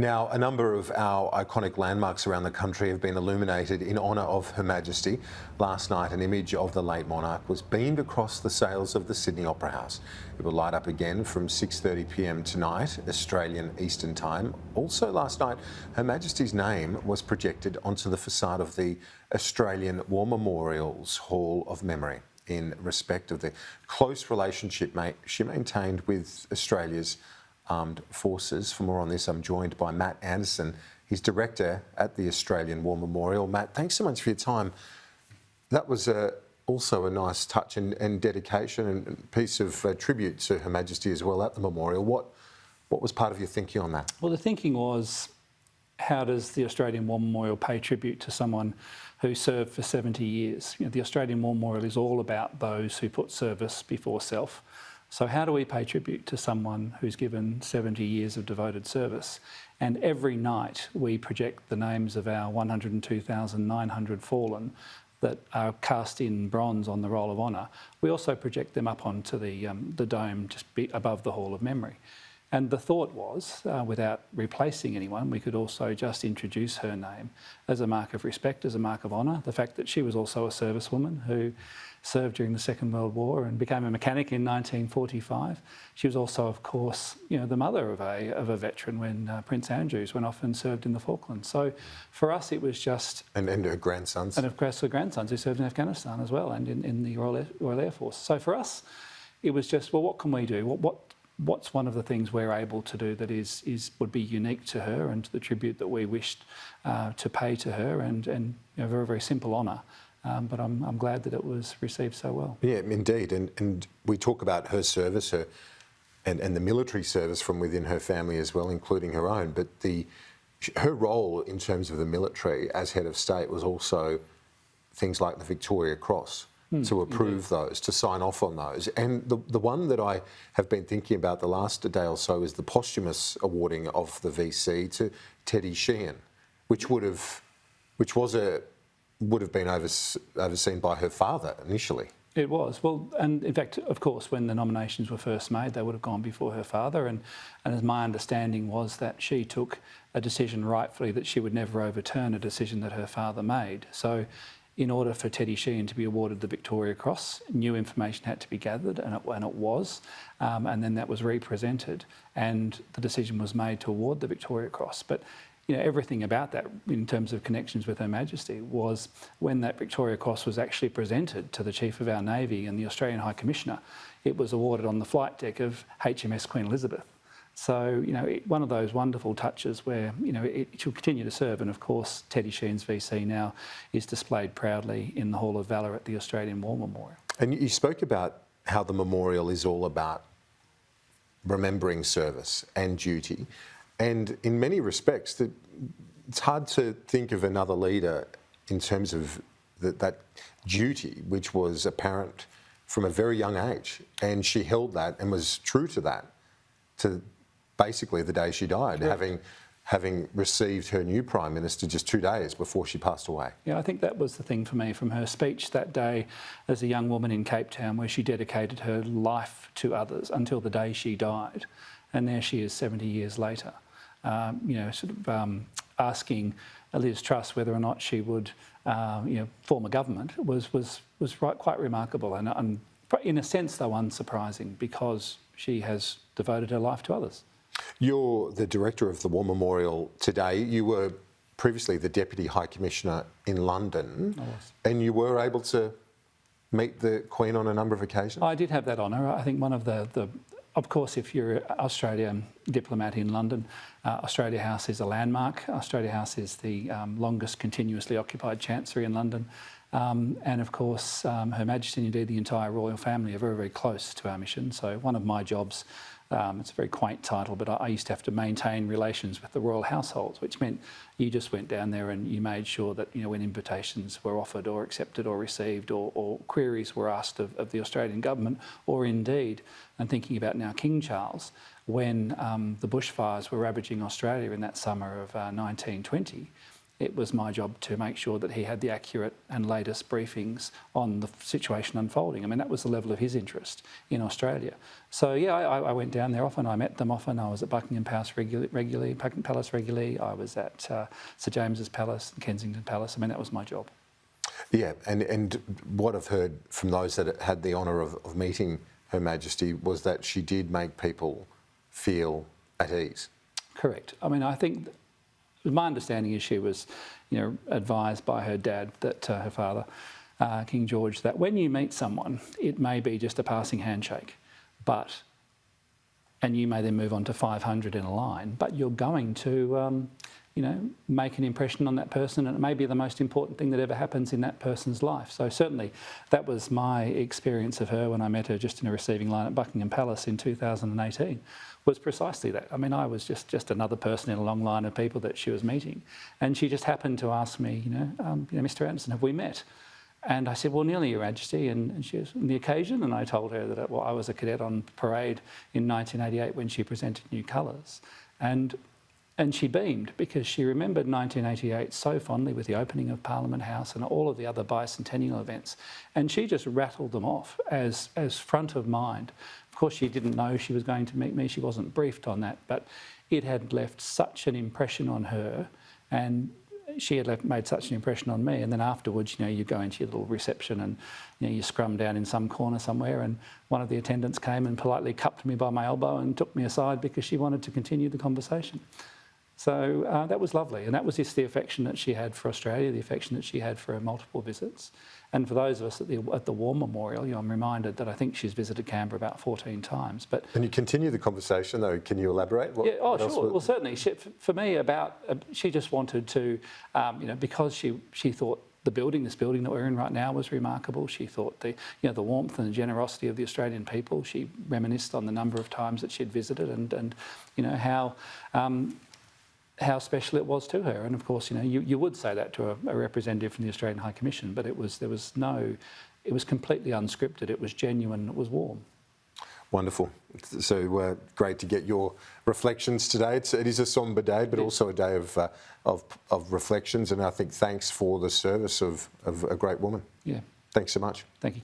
Now, a number of our iconic landmarks around the country have been illuminated in honour of Her Majesty. Last night, an image of the late monarch was beamed across the sails of the Sydney Opera House. It will light up again from 6:30 p.m. tonight, Australian Eastern Time. Also last night, Her Majesty's name was projected onto the facade of the Australian War Memorial's Hall of Memory in respect of the close relationship she maintained with Australia's Armed Forces. For more on this, I'm joined by Matt Anderson. He's director at the Australian War Memorial. Matt, thanks so much for your time. That was also a nice touch and dedication and piece of tribute to Her Majesty as well at the memorial. What was part of your thinking on that? Well, the thinking was, how does the Australian War Memorial pay tribute to someone who served for 70 years? You know, the Australian War Memorial is all about those who put service before self. So how do we pay tribute to someone who's given 70 years of devoted service? And every night we project the names of our 102,900 fallen that are cast in bronze on the Roll of Honour. We also project them up onto the dome just above the Hall of Memory. And the thought was, without replacing anyone, we could also just introduce her name as a mark of respect, as a mark of honour. The fact that she was also a servicewoman who served during the Second World War and became a mechanic in 1945. She was also, of course, the mother of a veteran when Prince Andrews went off and served in the Falklands. So for us, it was just... And her grandsons. And of course, her grandsons who served in Afghanistan as well and in the Royal Air Force. So for us, it was just, well, what can we do? What's one of the things we're able to do that would be unique to her and to the tribute that we wished to pay to her, and very, very simple honour. But I'm glad that it was received so well. Yeah, indeed. And we talk about her service, and the military service from within her family as well, including her own. But her role in terms of the military as head of state was also things like the Victoria Cross. To approve those, to sign off on those. And the one that I have been thinking about the last day or so is the posthumous awarding of the VC to Teddy Sheehan, which would have been overseen by her father initially. It was. Well, and in fact, of course, when the nominations were first made, they would have gone before her father. And as my understanding was that she took a decision rightfully that she would never overturn a decision that her father made. So in order for Teddy Sheehan to be awarded the Victoria Cross, new information had to be gathered, and it was, and then that was represented, and the decision was made to award the Victoria Cross. But everything about that, in terms of connections with Her Majesty, was when that Victoria Cross was actually presented to the Chief of our Navy and the Australian High Commissioner, it was awarded on the flight deck of HMS Queen Elizabeth. So, one of those wonderful touches where, it should continue to serve. And of course, Teddy Sheehan's VC now is displayed proudly in the Hall of Valour at the Australian War Memorial. And you spoke about how the memorial is all about remembering service and duty. And in many respects, it's hard to think of another leader in terms of that duty, which was apparent from a very young age. And she held that and was true to that, to basically the day she died, having received her new Prime Minister just 2 days before she passed away. Yeah, I think that was the thing for me from her speech that day as a young woman in Cape Town, where she dedicated her life to others until the day she died. And there she is 70 years later, asking Liz Truss whether or not she would form a government was quite remarkable, and in a sense, though, unsurprising, because she has devoted her life to others. You're the director of the War Memorial today. You were previously the Deputy High Commissioner in London. I was. And you were able to meet the Queen on a number of occasions? I did have that honour. I think one of of course, if you're an Australian diplomat in London, Australia House is a landmark. Australia House is the longest continuously occupied chancery in London. And of course, Her Majesty and indeed the entire royal family are very, very close to our mission. So one of my jobs, it's a very quaint title, but I used to have to maintain relations with the royal households, which meant you just went down there and you made sure that, when invitations were offered or accepted or received, or queries were asked of the Australian government, or indeed, I'm thinking about now King Charles, when the bushfires were ravaging Australia in that summer of 1920, it was my job to make sure that he had the accurate and latest briefings on the situation unfolding. I mean, that was the level of his interest in Australia. So yeah, I went down there often, I met them often, I was at Buckingham Palace regularly, I was at Sir James's Palace, Kensington Palace. I mean, that was my job. Yeah, and what I've heard from those that had the honour of meeting Her Majesty was that she did make people feel at ease. Correct. I mean, I think my understanding is she was, advised by her dad, that her father, King George, that when you meet someone, it may be just a passing handshake, and you may then move on to 500 in a line, but you're going to, make an impression on that person, and it may be the most important thing that ever happens in that person's life. So certainly that was my experience of her when I met her just in a receiving line at Buckingham Palace in 2018, was precisely that. I mean, I was just another person in a long line of people that she was meeting, and she just happened to ask me, Mr. Anderson, have we met? And I said, well, nearly, Your Majesty. And she was on the occasion, and I told her that I was a cadet on parade in 1988 when she presented new colours. And she beamed, because she remembered 1988 so fondly, with the opening of Parliament House and all of the other bicentennial events. And she just rattled them off as front of mind. Of course, she didn't know she was going to meet me. She wasn't briefed on that, but it had left such an impression on her, and she had made such an impression on me. And then afterwards, you go into your little reception and, you scrum down in some corner somewhere, and one of the attendants came and politely cupped me by my elbow and took me aside because she wanted to continue the conversation. So that was lovely, and that was just the affection that she had for Australia, the affection that she had for her multiple visits. And for those of us at the War Memorial, I'm reminded that I think she's visited Canberra about 14 times. But Can you continue the conversation, though? Can you elaborate? Sure. Well, certainly. For me, she just wanted to, because she thought this building that we're in right now was remarkable. She thought the warmth and the generosity of the Australian people. She reminisced on the number of times that she'd visited, and how special it was to her. And of course, you would say that to a representative from the Australian High Commission, but it was completely unscripted, it was genuine, it was warm. Wonderful. So great to get your reflections today. It is a sombre day, but also a day of reflections, and I think thanks for the service of a great woman. Yeah. Thanks so much. Thank you.